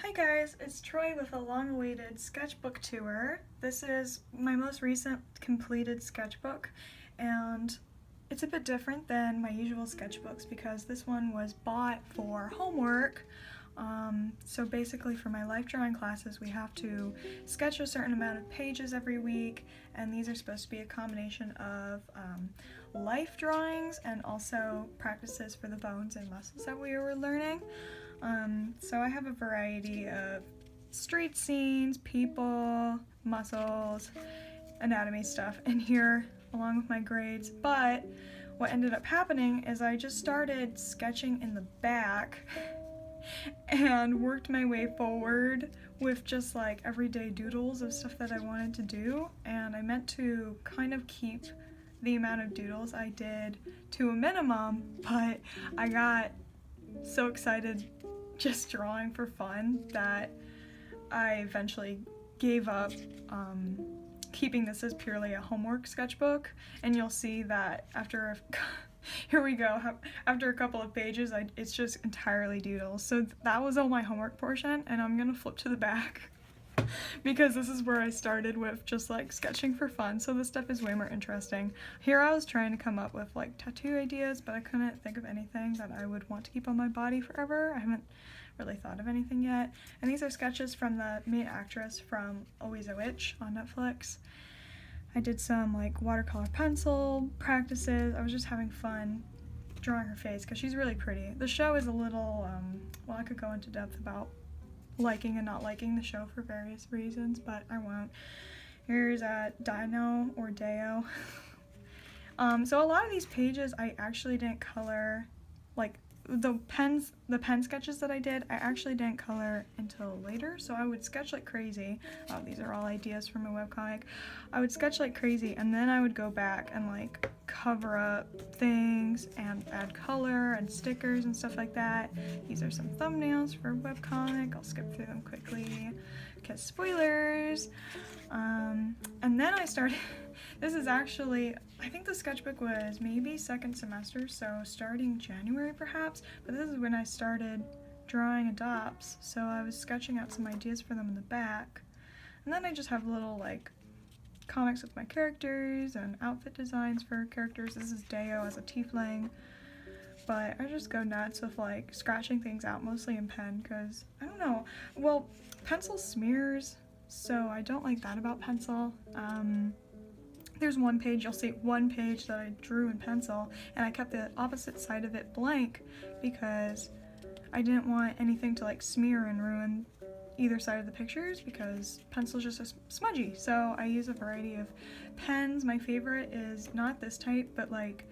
Hi guys, it's Troy with a long-awaited sketchbook tour. This is my most recent completed sketchbook, and it's a bit different than my usual sketchbooks because this one was bought for homework. So basically for my life drawing classes we have to sketch a certain amount of pages every week, and these are supposed to be a combination of life drawings and also practices for the bones and muscles that we were learning. So I have a variety of street scenes, people, muscles, anatomy stuff in here along with my grades, but what ended up happening is I just started sketching in the back and worked my way forward with just like everyday doodles of stuff that I wanted to do, and I meant to kind of keep the amount of doodles I did to a minimum, but I got so excited just drawing for fun that I eventually gave up keeping this as purely a homework sketchbook, and you'll see that after here we go, after a couple of pages it's just entirely doodles. So that was all my homework portion, and I'm gonna flip to the back because this is where I started with just like sketching for fun, so this stuff is way more interesting. Here I was trying to come up with like tattoo ideas, but I couldn't think of anything that I would want to keep on my body forever. I haven't really thought of anything yet. And these are sketches from the main actress from Always a Witch on Netflix. I did some like watercolor pencil practices. I was just having fun drawing her face because she's really pretty. The show is a little, well, I could go into depth about liking and not liking the show for various reasons, but I won't. Here's Dino or Deo. So a lot of these pages I actually didn't color, like the pen sketches that I did, I actually didn't color until later, so I would sketch like crazy. These are all ideas from a webcomic. I would sketch like crazy, and then I would go back and like cover up things and add color and stickers and stuff like that. These are some thumbnails for a webcomic. I'll skip through them quickly because spoilers. And then I started, this is actually, I think the sketchbook was maybe second semester, so starting January perhaps, but this is when I started drawing adopts, so I was sketching out some ideas for them in the back. And then I just have little like comics with my characters and outfit designs for characters. This is Deo as a tiefling, but I just go nuts with like scratching things out, mostly in pen, because I don't know, well, pencil smears, so I don't like that about pencil. There's one page, you'll see one page that I drew in pencil, and I kept the opposite side of it blank because I didn't want anything to like smear and ruin either side of the pictures because pencil's just so smudgy. So I use a variety of pens. My favorite is not this type, but like,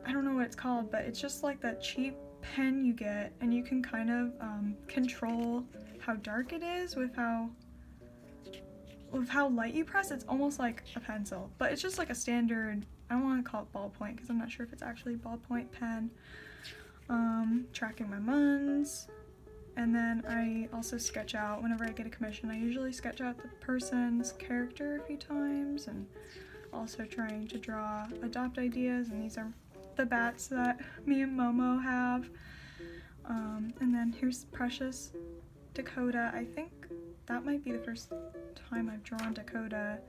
I don't know what it's called, but it's just like that cheap pen you get, and you can kind of control how dark it is with how light you press. It's almost like a pencil, but it's just like a standard, I don't want to call it ballpoint because I'm not sure if it's actually a ballpoint pen. Tracking my muns, and then I also sketch out whenever I get a commission. I usually sketch out the person's character a few times, and also trying to draw adopt ideas, and these are the bats that me and Momo have. And then here's Precious Dakota. I think that might be the first time I've drawn Dakota,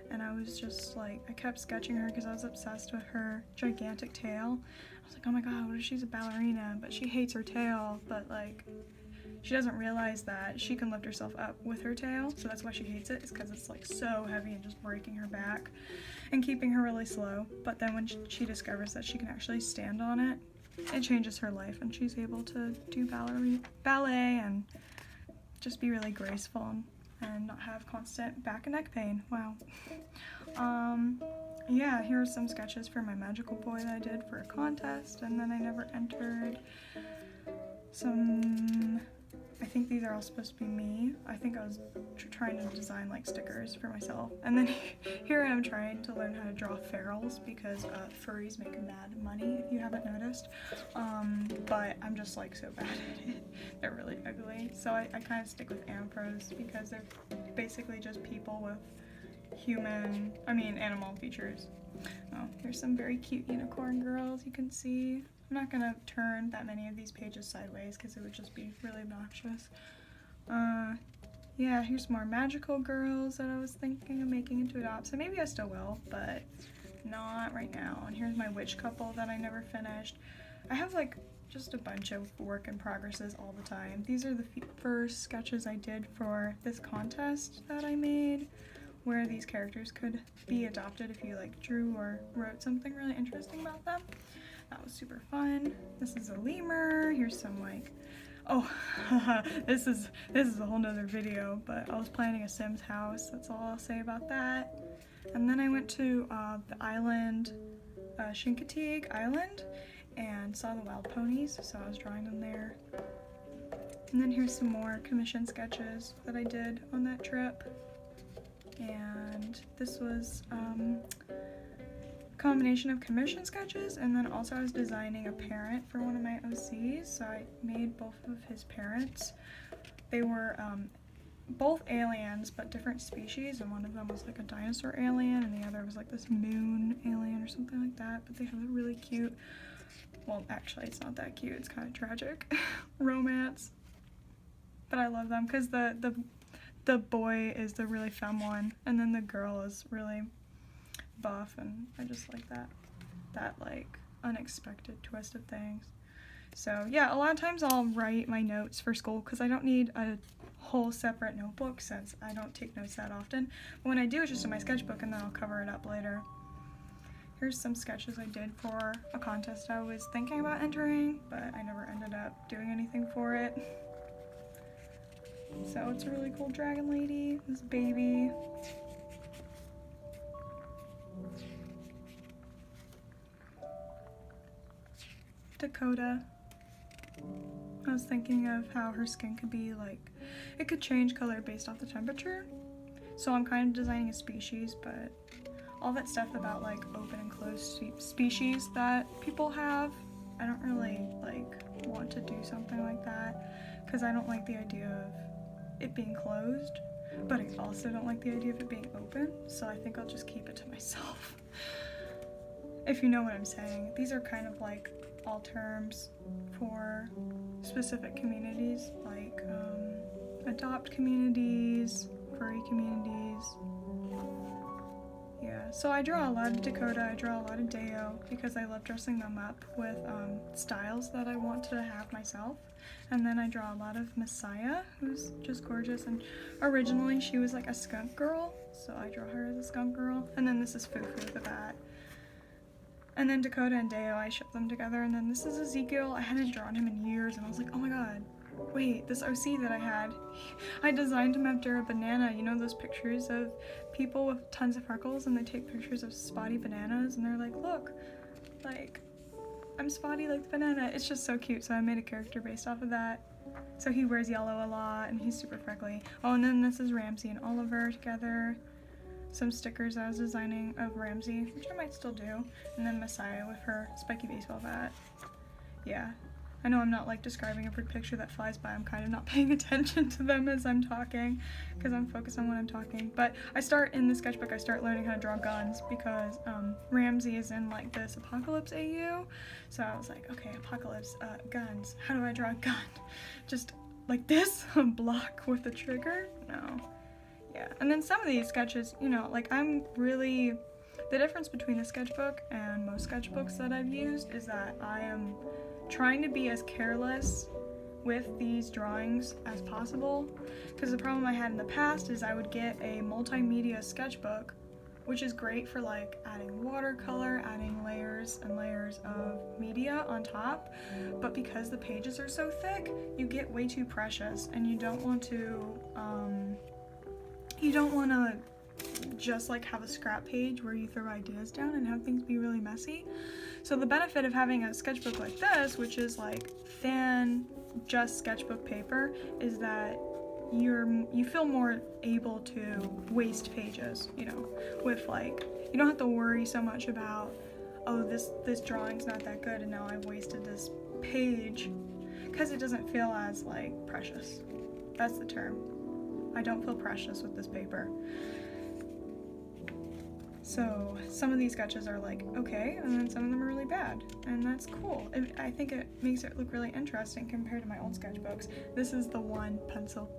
and I was just like, I kept sketching her because I was obsessed with her gigantic tail. I was like, oh my god, what if she's a ballerina, but she hates her tail, but like, she doesn't realize that she can lift herself up with her tail, so that's why she hates it, is because it's like so heavy and just breaking her back and keeping her really slow. But then when she discovers that she can actually stand on it, it changes her life, and she's able to do ballet and just be really graceful and not have constant back and neck pain. Wow. Yeah, here are some sketches for my magical boy that I did for a contest, and then I never entered. Some, I think these are all supposed to be me. I think I was trying to design like stickers for myself. And then here I am trying to learn how to draw ferals because furries make mad money, if you haven't noticed. But I'm just like so bad at it. They're really ugly. So I kind of stick with ampros because they're basically just people with animal features. Oh, here's some very cute unicorn girls you can see. I'm not gonna turn that many of these pages sideways because it would just be really obnoxious. Yeah, here's more magical girls that I was thinking of making into a dot. So maybe I still will, but not right now. And here's my witch couple that I never finished. I have like just a bunch of work in progresses all the time. These are the first sketches I did for this contest that I made, where these characters could be adopted if you like drew or wrote something really interesting about them. That was super fun. This is a lemur. Here's some like, oh, this is a whole nother video, but I was planning a Sims house. That's all I'll say about that. And then I went to the island, Chincoteague Island, and saw the wild ponies, so I was drawing them there. And then here's some more commission sketches that I did on that trip. And this was a combination of commission sketches, and then also I was designing a parent for one of my OCs, so I made both of his parents. They were both aliens, but different species, and one of them was like a dinosaur alien, and the other was like this moon alien or something like that, but they have a really cute, well, actually it's not that cute, it's kind of tragic, romance. But I love them because the boy is the really femme one, and then the girl is really buff, and I just like that like unexpected twist of things. So yeah, a lot of times I'll write my notes for school because I don't need a whole separate notebook since I don't take notes that often. But when I do, it's just in my sketchbook, and then I'll cover it up later. Here's some sketches I did for a contest I was thinking about entering, but I never ended up doing anything for it. So it's a really cool dragon lady, this baby. Dakota. I was thinking of how her skin could be like, it could change color based off the temperature. So I'm kind of designing a species, but all that stuff about like open and closed species that people have, I don't really like want to do something like that because I don't like the idea of it being closed, but I also don't like the idea of it being open, so I think I'll just keep it to myself. If you know what I'm saying. These are kind of like all terms for specific communities, like adopt communities, furry communities. Yeah, so I draw a lot of Dakota, I draw a lot of Deo because I love dressing them up with styles that I want to have myself. And then I draw a lot of Messiah, who's just gorgeous, and originally she was like a skunk girl, so I draw her as a skunk girl. And then this is Fufu the bat. And then Dakota and Deo, I shipped them together, and then this is Ezekiel. I hadn't drawn him in years, and I was like, oh my god, wait, this OC that I had, I designed him after a banana. You know those pictures of people with tons of freckles, and they take pictures of spotty bananas, and they're like, look, like, I'm spotty like the banana. It's just so cute, so I made a character based off of that. So he wears yellow a lot, and he's super freckly. Oh, and then this is Ramsey and Oliver together. Some stickers I was designing of Ramsey, which I might still do. And then Messiah with her spiky baseball bat. Yeah. I know I'm not like describing every picture that flies by. I'm kind of not paying attention to them as I'm talking because I'm focused on what I'm talking. But I start in the sketchbook, I start learning how to draw guns because Ramsey is in like this Apocalypse AU. So I was like, okay, Apocalypse, guns. How do I draw a gun? Just like this, a block with a trigger? No. Yeah. And then some of these sketches, you know, like the difference between the sketchbook and most sketchbooks that I've used is that I am trying to be as careless with these drawings as possible, because the problem I had in the past is I would get a multimedia sketchbook, which is great for like adding watercolor, adding layers and layers of media on top, but because the pages are so thick, you get way too precious, and you don't want to just like have a scrap page where you throw ideas down and have things be really messy. So the benefit of having a sketchbook like this, which is like thin, just sketchbook paper, is that you feel more able to waste pages, you know, with like, you don't have to worry so much about, oh, this drawing's not that good and now I've wasted this page, because it doesn't feel as like precious. That's the term. I don't feel precious with this paper. So some of these sketches are like, okay, and then some of them are really bad, and that's cool. I think it makes it look really interesting compared to my old sketchbooks. This is the one pencil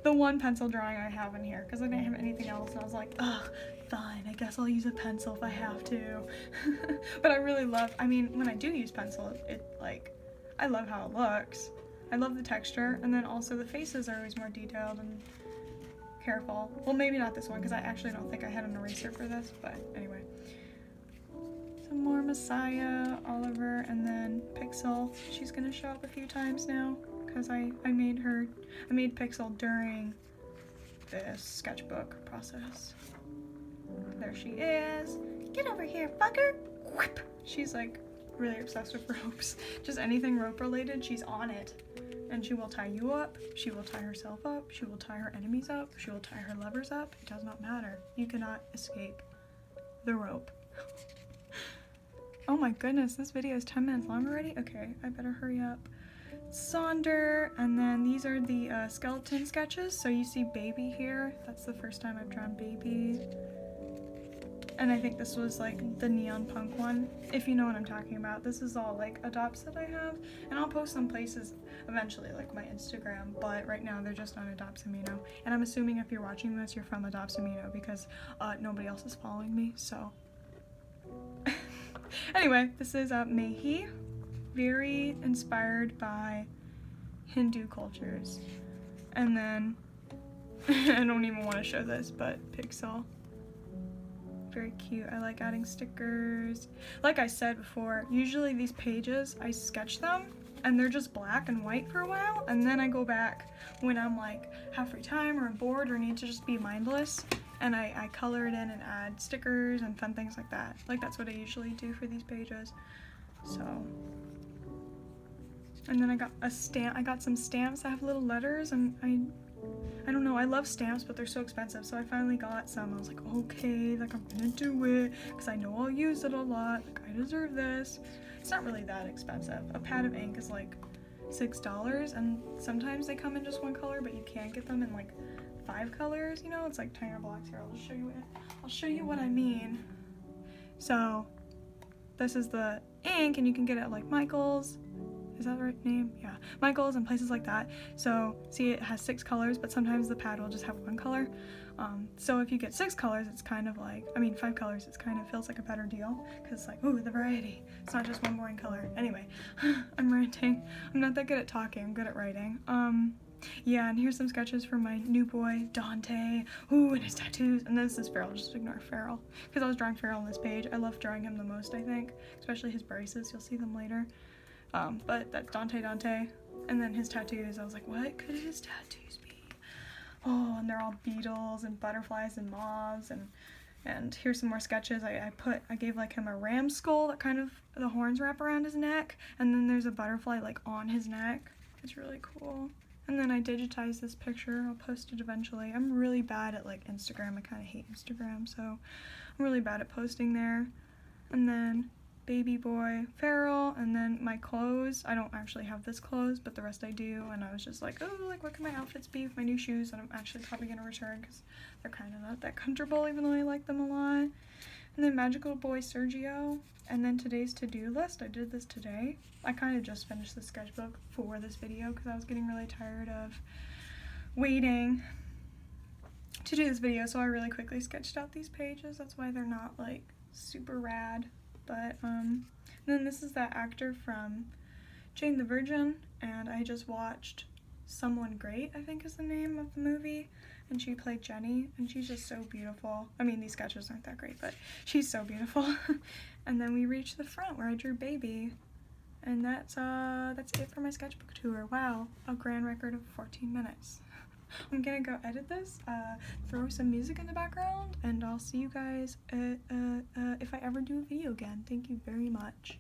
the one pencil drawing I have in here because I didn't have anything else, and I was like, ugh, fine, I guess I'll use a pencil if I have to. But I really love, I mean, when I do use pencil, it like, I love how it looks. I love the texture, and then also the faces are always more detailed and careful. Well, maybe not this one because I actually don't think I had an eraser for this, but anyway. Some more Messiah, Oliver, and then Pixel. She's gonna show up a few times now because I made Pixel during this sketchbook process. There she is. Get over here, fucker! Whip. She's like really obsessed with ropes. Just anything rope related, she's on it. And she will tie you up, she will tie herself up, she will tie her enemies up, she will tie her lovers up. It does not matter. You cannot escape the rope. Oh my goodness, this video is 10 minutes long already? Okay, I better hurry up. Sonder, and then these are the skeleton sketches. So you see Baby here. That's the first time I've drawn Baby. And I think this was like the neon punk one, if you know what I'm talking about. This is all like adopts that I have, and I'll post some places eventually, like my Instagram, but right now they're just on Adopsamino. And I'm assuming if you're watching this, you're from Adopsamino because nobody else is following me, so. Anyway, this is Mehi, very inspired by Hindu cultures. And then, I don't even want to show this, but Pixel. Very cute. I like adding stickers. Like I said before, usually these pages, I sketch them and they're just black and white for a while, and then I go back when I'm like have free time or I'm bored or need to just be mindless, and I color it in and add stickers and fun things like that. Like that's what I usually do for these pages. So, and then I got some stamps that have little letters, and I don't know, I love stamps, but they're so expensive, so I finally got some. I was like, okay, like I'm gonna do it, because I know I'll use it a lot, like I deserve this. It's not really that expensive. A pad of ink is like $6, and sometimes they come in just one color, but you can get them in like 5 colors, you know? It's like tinier blocks. Here, I'll show you what I mean. So, this is the ink, and you can get it at like Michael's. Is that the right name? Yeah, Michael's and places like that. So see, it has 6 colors, but sometimes the pad will just have 1 color. So if you get 6 colors, it's kind of like, 5 colors, it's kind of feels like a better deal, because it's like, ooh, the variety. It's not just one boring color. Anyway, I'm ranting. I'm not that good at talking, I'm good at writing. Yeah, and here's some sketches for my new boy, Dante. Ooh, and his tattoos. And this is Farrell, just ignore Farrell, because I was drawing Farrell on this page. I love drawing him the most, I think, especially his braces. You'll see them later. But that's Dante, and then his tattoos. I was like, what could his tattoos be? Oh, and they're all beetles and butterflies and moths, and here's some more sketches. I gave like him a ram skull that kind of, the horns wrap around his neck, and then there's a butterfly like on his neck. It's really cool. And then I digitized this picture. I'll post it eventually. I'm really bad at like Instagram. I kind of hate Instagram, so I'm really bad at posting there. And then baby boy Farrell, and then my clothes. I don't actually have this clothes, but the rest I do, and I was just like, oh, like what can my outfits be with my new shoes that I'm actually probably gonna return because they're kind of not that comfortable, even though I like them a lot. And then magical boy Sergio, and then today's to-do list. I did this today. I kind of just finished the sketchbook for this video because I was getting really tired of waiting to do this video, so I really quickly sketched out these pages. That's why they're not like super rad. But then this is that actor from Jane the Virgin, and I just watched Someone Great, I think is the name of the movie, and she played Jenny, and she's just so beautiful. I mean, these sketches aren't that great, but she's so beautiful. And then we reached the front where I drew baby, and that's it for my sketchbook tour. Wow, a grand record of 14 minutes. I'm gonna go edit this, throw some music in the background, and I'll see you guys if I ever do a video again. Thank you very much.